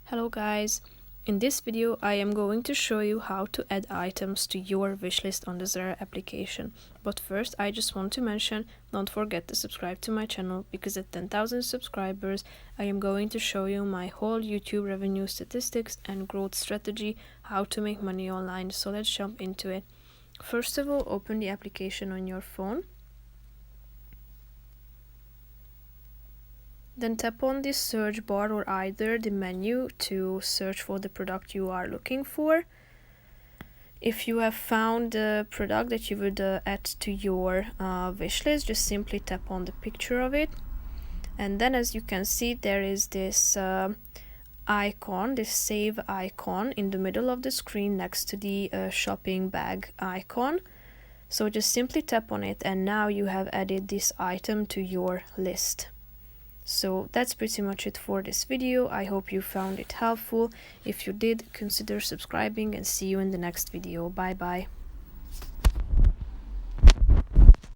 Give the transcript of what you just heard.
Hello guys, in this video I am going to show you how to add items to your wishlist on the Zara application. But first I just want to mention, don't forget to subscribe to my channel, because at 10,000 subscribers I am going to show you my whole YouTube revenue statistics and growth strategy, how to make money online. So let's jump into it. First of all, open the application on your phone. Then tap on the search bar or either the menu to search for the product you are looking for. If you have found the product that you would add to your wish list, just simply tap on the picture of it. And then as you can see, there is this icon, this save icon in the middle of the screen next to the shopping bag icon. So just simply tap on it and now you have added this item to your list. So that's pretty much it for this video. I hope you found it helpful. If you did, consider subscribing and see you in the next video. Bye bye.